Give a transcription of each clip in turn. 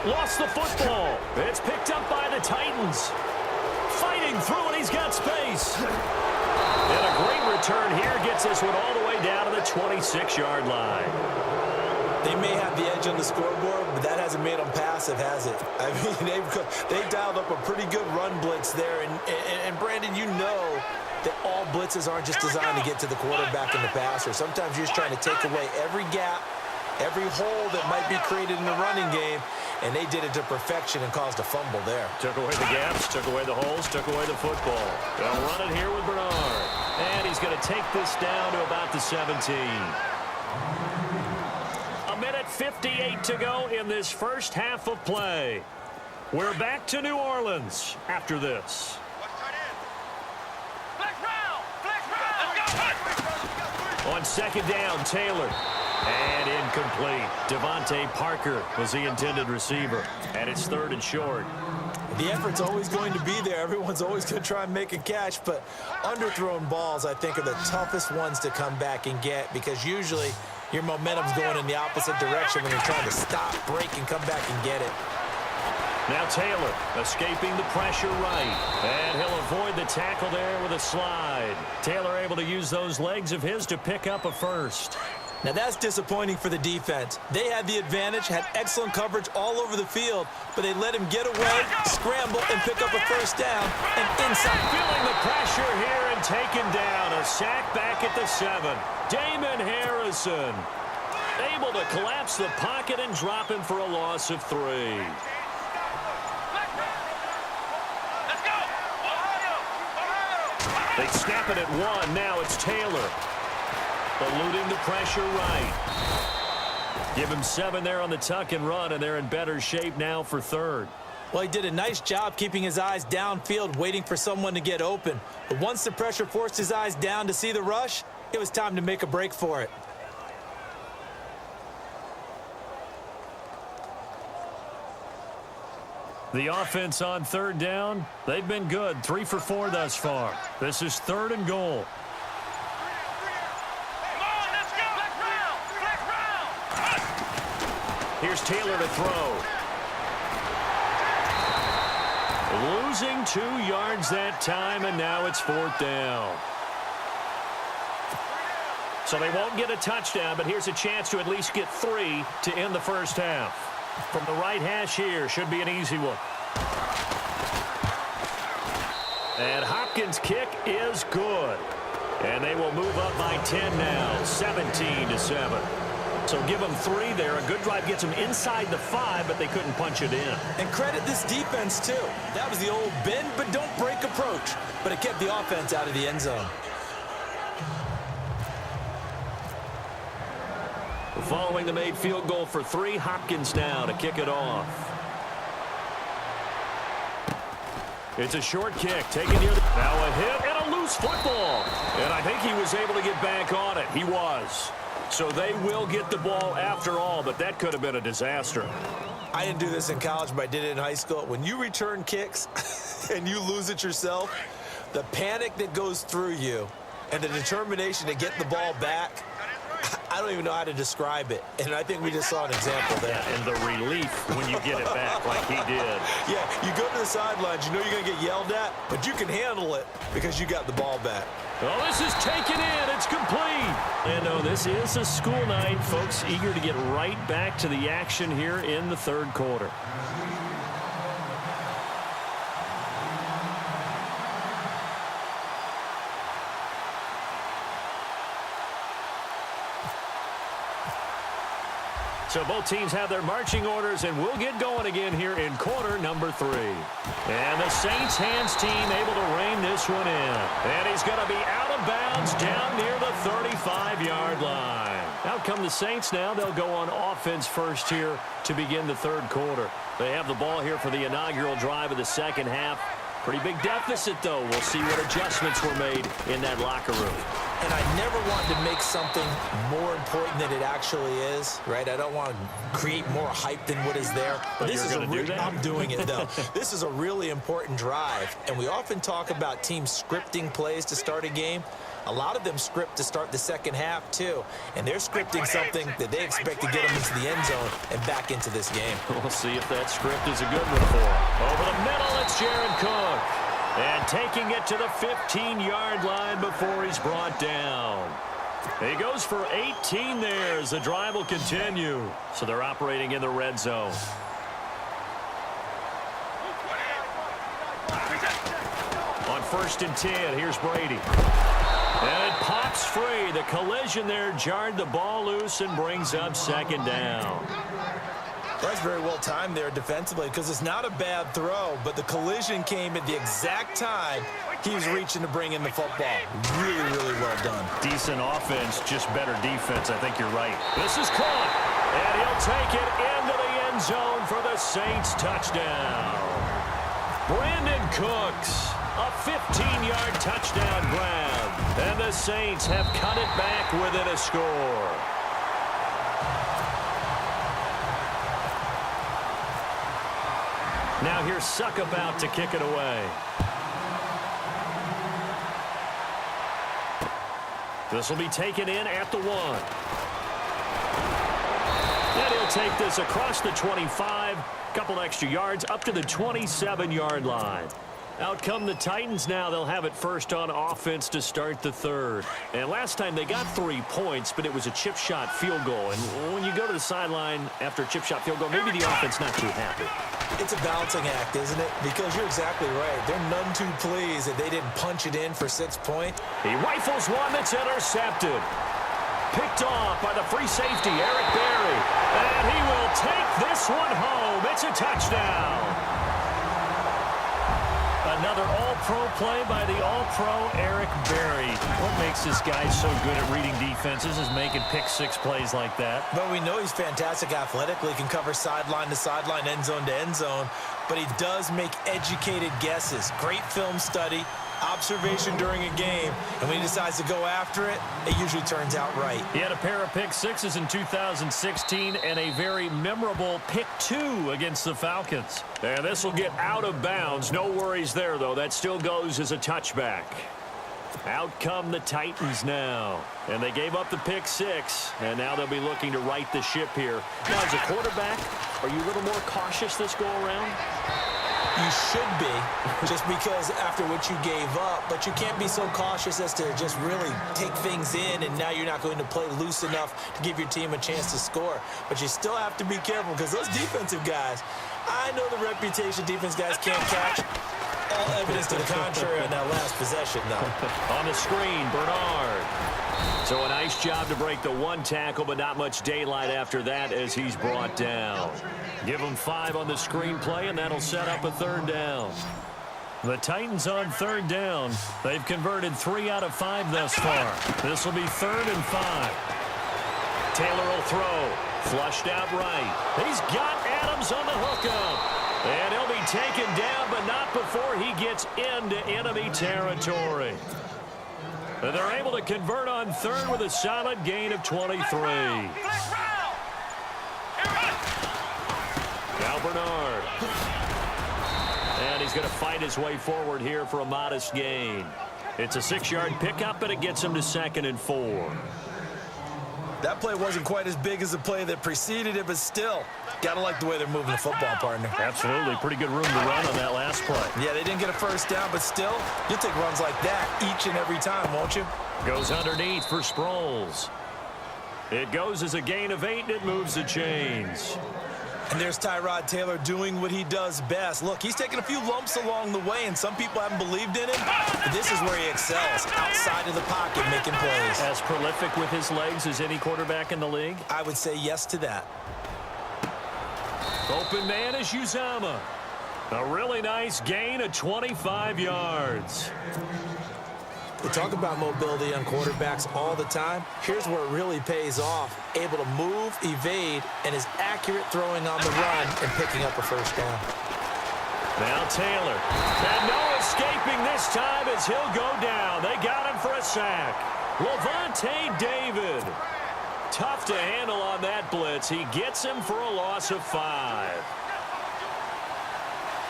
lost the football. It's picked up by the Titans. Fighting through, and he's got space. And a great return here gets this one all the way down to the 26-yard line. They may have the edge on the scoreboard, but that hasn't made them passive, has it? I mean, they dialed up a pretty good run blitz there. And Brandon, you know that all blitzes aren't just designed to get to the quarterback and the passer. Sometimes you're just trying to take away every gap, every hole that might be created in the running game, and they did it to perfection and caused a fumble there. Took away the gaps, took away the holes, took away the football. They'll run it here with Bernard. And he's going to take this down to about the 17. 1:58 to go in this first half of play. We're back to New Orleans after this. On second down, Taylor. And incomplete. Devontae Parker was the intended receiver. And it's 3rd and short. The effort's always going to be there. Everyone's always going to try and make a catch, but underthrown balls, I think, are the toughest ones to come back and get, because usually your momentum's going in the opposite direction when you're trying to stop, break, and come back and get it. Now Taylor escaping the pressure right. And he'll avoid the tackle there with a slide. Taylor able to use those legs of his to pick up a first. Now that's disappointing for the defense. They had the advantage, had excellent coverage all over the field, but they let him get away, scramble, and pick up a first down, and inside. Feeling the pressure here and taken down. A sack back at the 7. Damon Harrison able to collapse the pocket and drop him for a loss of 3. They snap it at 1. Now it's Taylor. Eluding the pressure right. Give him 7 there on the tuck and run, and they're in better shape now for 3rd. Well, he did a nice job keeping his eyes downfield, waiting for someone to get open. But once the pressure forced his eyes down to see the rush, it was time to make a break for it. The offense on 3rd down, they've been good. 3 for 4 thus far. This is 3rd and goal. Here's Taylor to throw. Losing 2 yards that time, and now it's 4th down. So they won't get a touchdown, but here's a chance to at least get 3 to end the first half. From the right hash here, should be an easy one. And Hopkins' kick is good. And they will move up by 10 now, 17-7. So give them 3 there. A good drive gets them inside the 5, but they couldn't punch it in. And credit this defense, too. That was the old bend but don't break approach. But it kept the offense out of the end zone. Following the made field goal for 3, Hopkins now to kick it off. It's a short kick taken near the... Now a hit and a loose football. And I think he was able to get back on it. He was. So they will get the ball after all, but that could have been a disaster. I didn't do this in college, but I did it in high school. When you return kicks and you lose it yourself, the panic that goes through you and the determination to get the ball back, I don't even know how to describe it. And I think we just saw an example there. Yeah, and the relief when you get it back like he did. Yeah, you go to the sidelines, you know you're going to get yelled at, but you can handle it because you got the ball back. Oh, this is taken in. It's complete. And oh, this is a school night. Folks eager to get right back to the action here in the 3rd quarter. So both teams have their marching orders, and we'll get going again here in quarter number 3. And the Saints hands team able to rein this one in. And he's going to be out of bounds down near the 35-yard line. Out come the Saints now. They'll go on offense first here to begin the 3rd quarter. They have the ball here for the inaugural drive of the second half. Pretty big deficit, though. We'll see what adjustments were made in that locker room. And I never want to make something more important than it actually is, right? I don't want to create more hype than what is there. But this is I'm doing it, though. This is a really important drive. And we often talk about teams scripting plays to start a game. A lot of them script to start the second half, too. And they're scripting something that they expect to get them into the end zone and back into this game. We'll see if that script is a good one for him. Over the middle, it's Jared Cook. And taking it to the 15-yard line before he's brought down. He goes for 18 there as the drive will continue. So they're operating in the red zone. On 1st and 10, here's Brady. And it pops free. The collision there jarred the ball loose and brings up 2nd down. That's very well timed there defensively because it's not a bad throw, but the collision came at the exact time he was reaching to bring in the football. Really, really well done. Decent offense, just better defense. I think you're right. This is caught, and he'll take it into the end zone for the Saints touchdown. Brandon Cooks, a 15-yard touchdown grab, and the Saints have cut it back within a score. Now here's Suckup out to kick it away. This will be taken in at the 1. And he'll take this across the 25, couple extra yards up to the 27-yard line. Out come the Titans now. They'll have it first on offense to start the 3rd. And last time they got 3 points, but it was a chip shot field goal. And when you go to the sideline after a chip shot field goal, maybe the offense not too happy. It's a balancing act, isn't it? Because you're exactly right. They're none too pleased that they didn't punch it in for 6 points. He rifles one that's intercepted. Picked off by the free safety, Eric Berry. And he will take this one home. It's a touchdown. Another all-pro play by the all-pro Eric Berry. What makes this guy so good at reading defenses is making pick-6 plays like that. But we know he's fantastic athletically, can cover sideline to sideline, end zone to end zone. But he does make educated guesses. Great film study, observation during a game. And when he decides to go after it, it usually turns out right. He had a pair of pick-6s in 2016 and a very memorable pick-2 against the Falcons. And this will get out of bounds. No worries there, though. That still goes as a touchback. Out come the Titans now. And they gave up the pick-6. And now they'll be looking to right the ship here. Now, as a quarterback, are you a little more cautious this go-around? You should be, just because after what you gave up, but you can't be so cautious as to just really take things in, and now you're not going to play loose enough to give your team a chance to score. But you still have to be careful because those defensive guys, I know the reputation defense guys can't catch. All evidence to the contrary on that last possession, though. On the screen, Bernard. So a nice job to break the 1 tackle, but not much daylight after that as he's brought down. Give him 5 on the screen play, and that'll set up a 3rd down. The Titans on 3rd down. They've converted 3 out of 5 thus far. This will be 3rd and 5. Taylor will throw. Flushed out right. He's got Adams on the hookup. And he'll be taken down, but not before he gets into enemy territory. And they're able to convert on 3rd with a solid gain of 23. Now Bernard. And he's going to fight his way forward here for a modest gain. It's a 6-yard pickup, but it gets him to 2nd and 4. That play wasn't quite as big as the play that preceded it, but still, gotta like the way they're moving the football, partner. Absolutely. Pretty good room to run on that last play. Yeah, they didn't get a 1st down, but still, you'll take runs like that each and every time, won't you? Goes underneath for Sproles. It goes as a gain of 8, and it moves the chains. And there's Tyrod Taylor doing what he does best. Look, he's taken a few lumps along the way, and some people haven't believed in him. But this is where he excels, outside of the pocket, making plays. As prolific with his legs as any quarterback in the league? I would say yes to that. Open man is Uzomah. A really nice gain of 25 yards. We talk about mobility on quarterbacks all the time. Here's where it really pays off. Able to move, evade, and is accurate throwing on the run and picking up a 1st down. Now Taylor. And no escaping this time as he'll go down. They got him for a sack. Lavonte David. Tough to handle on that blitz. He gets him for a loss of 5.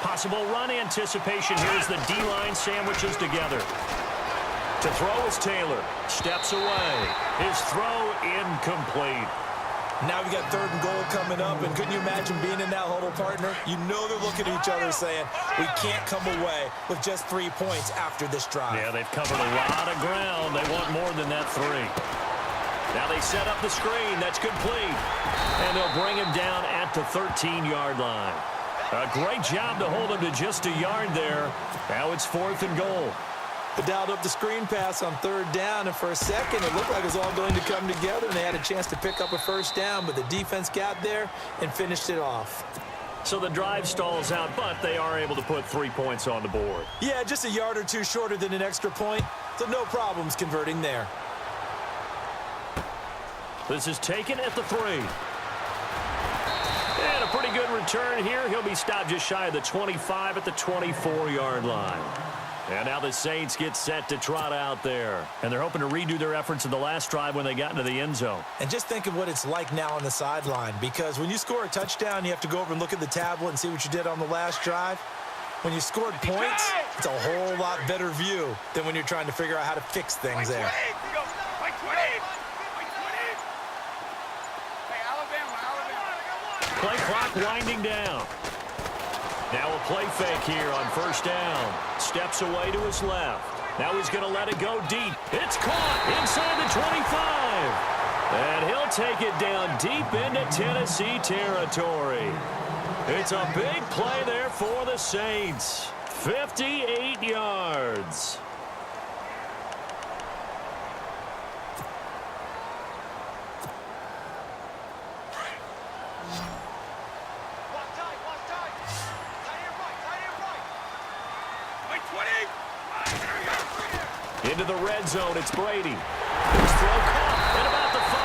Possible run anticipation here as the D-line sandwiches together. To throw is Taylor. Steps away. His throw incomplete. Now we got 3rd and goal coming up, and couldn't you imagine being in that huddle, partner? You know they're looking at each other saying, we can't come away with just 3 points after this drive. Yeah, they've covered a lot of ground. They want more than that 3. Now they set up the screen. That's complete. And they'll bring him down at the 13-yard line. A great job to hold him to just a yard there. Now it's 4th and goal. They dialed up the screen pass on 3rd down, and for a second it looked like it was all going to come together, and they had a chance to pick up a 1st down, but the defense got there and finished it off. So the drive stalls out, but they are able to put 3 points on the board. Yeah, just a yard or 2 shorter than an extra point, so no problems converting there. This is taken at the 3. And a pretty good return here. He'll be stopped just shy of the 25 at the 24-yard line. And now the Saints get set to trot out there. And they're hoping to redo their efforts in the last drive when they got into the end zone. And just think of what it's like now on the sideline, because when you score a touchdown, you have to go over and look at the tablet and see what you did on the last drive. When you scored points, it's a whole lot better view than when you're trying to figure out how to fix things there. Play clock winding down. Now a play fake here on 1st down. Steps away to his left. Now he's going to let it go deep. It's caught inside the 25. And he'll take it down deep into Tennessee territory. It's a big play there for the Saints. 58 yards. Into the red zone, it's Brady. His throw caught at about the 5.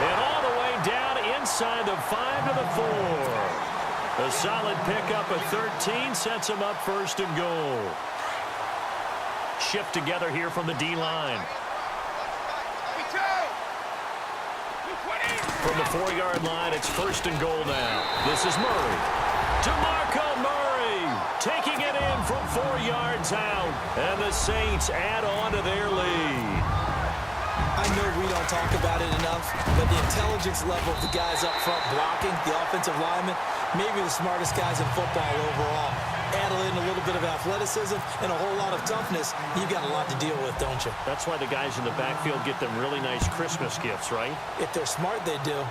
And all the way down inside the 5 to the 4. A solid pickup of 13 sets him up 1st and goal. Shift together here from the D-line. From the 4-yard line, it's 1st and goal now. This is Murray. DeMarco Murray taking it in from 4 yards out. And the Saints add on to their lead. I know we don't talk about it enough, but the intelligence level of the guys up front blocking, the offensive linemen, maybe the smartest guys in football overall. Add in a little bit of athleticism and a whole lot of toughness, you've got a lot to deal with, don't you? That's why the guys in the backfield get them really nice Christmas gifts, right? If they're smart, they do.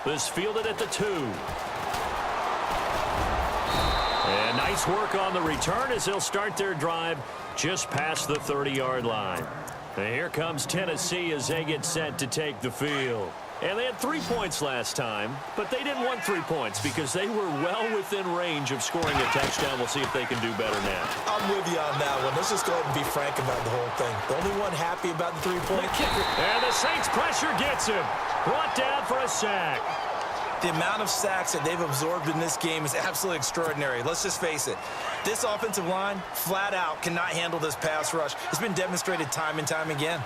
This fielded at the 2. And nice work on the return as they'll start their drive just past the 30-yard line. And here comes Tennessee as they get set to take the field. And they had 3 points last time, but they didn't want 3 points because they were well within range of scoring a touchdown. We'll see if they can do better now. I'm with you on that one. Let's just go ahead and be frank about the whole thing. The only one happy about the 3-point kicker. And the Saints pressure gets him. Brought down for a sack. The amount of sacks that they've absorbed in this game is absolutely extraordinary. Let's just face it. This offensive line, flat out, cannot handle this pass rush. It's been demonstrated time and time again.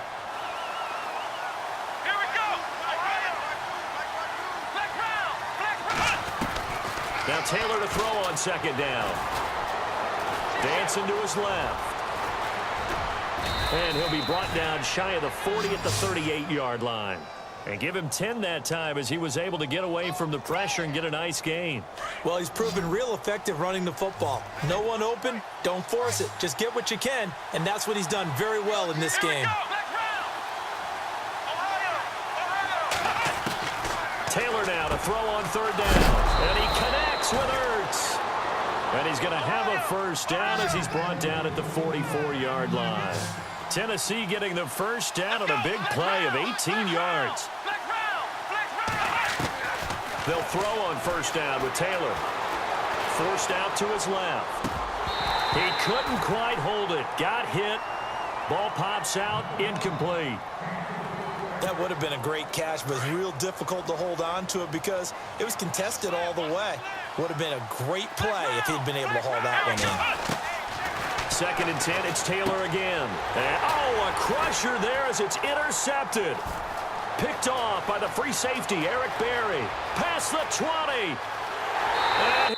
Here we go. Now Taylor to throw on 2nd down. Dancing to his left. And he'll be brought down shy of the 40 at the 38-yard line. And give him 10 that time as he was able to get away from the pressure and get a nice gain. Well, he's proven real effective running the football. No one open, don't force it. Just get what you can, and that's what he's done very well in this game. Taylor now to throw on 3rd down. And he connects with Ertz. And he's going to have a 1st down as he's brought down at the 44-yard line. Tennessee getting the 1st down on a big play of 18 yards. They'll throw on 1st down with Taylor. Forced out to his left. He couldn't quite hold it. Got hit. Ball pops out. Incomplete. That would have been a great catch, but it's real difficult to hold on to it because it was contested all the way. Would have been a great play if he'd been able to haul that one in. 2nd and 10, it's Taylor again. And, oh, a crusher there as it's intercepted. Picked off by the free safety, Eric Berry. Past the 20. And